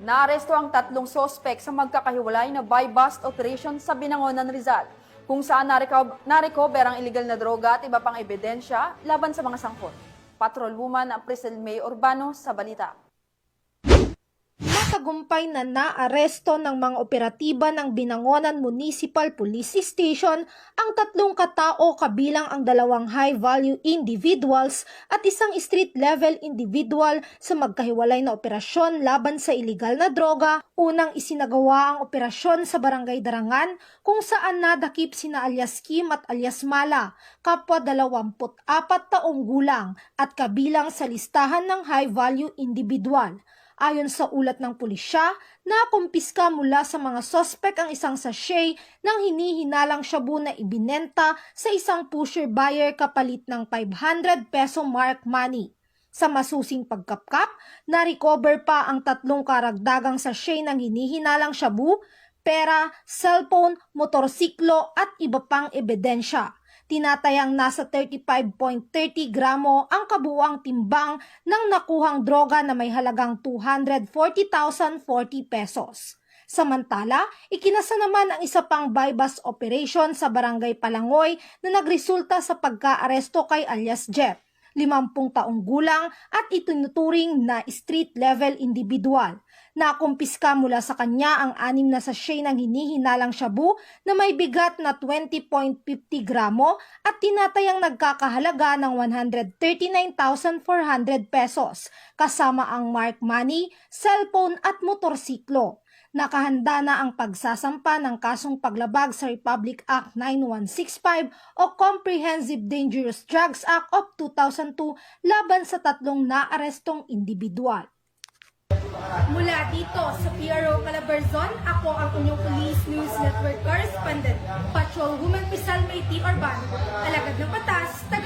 Naaresto ang 3 sospek sa magkakahiwalay na buy-bust operation sa Binangonan, Rizal, kung saan narecover ang illegal na droga at iba pang ebidensya laban sa mga sangkot. Patrolwoman ang Priscil May Urbano sa balita. Matagumpay na naaresto ng mga operatiba ng Binangonan Municipal Police Station ang 3 katao kabilang ang 2 high-value individuals at isang street-level individual sa magkahiwalay na operasyon laban sa iligal na droga. Unang isinagawa ang operasyon sa Barangay Darangan kung saan nadakip sina alias Kim at alias Mala, kapwa 24 taong gulang at kabilang sa listahan ng high-value individual. Ayon sa ulat ng pulisya, nakumpiska mula sa mga sospek ang isang sachet ng hinihinalang shabu na ibinenta sa isang pusher buyer kapalit ng 500 peso mark money. Sa masusing pagkapkap, na-recover pa ang 3 karagdagang sachet ng hinihinalang shabu, pera, cellphone, motorsiklo at iba pang ebidensya. Tinatayang nasa 35.30 gramo ang kabuuang timbang ng nakuhang droga na may halagang 240,040 pesos. Samantala, ikinasa naman ang isa pang buy-bust operation sa Barangay Palangoy na nagresulta sa pagka-aresto kay alias Jeff, 50 taong gulang at itinuturing na street-level individual. Nakumpiska mula sa kanya ang 6 na sachet ng hinihinalang shabu na may bigat na 20.50 gramo at tinatayang nagkakahalaga ng 139,400 pesos, kasama ang mark money, cellphone at motorsiklo. Nakahanda na ang pagsasampa ng kasong paglabag sa Republic Act 9165 o Comprehensive Dangerous Drugs Act of 2002 laban sa 3 naarestong individual. Mula dito sa PRO Calabarzon, ako ang inyong Police News Network Correspondent, Patrolwoman Priscil May Urbano, alagad ng batas, taga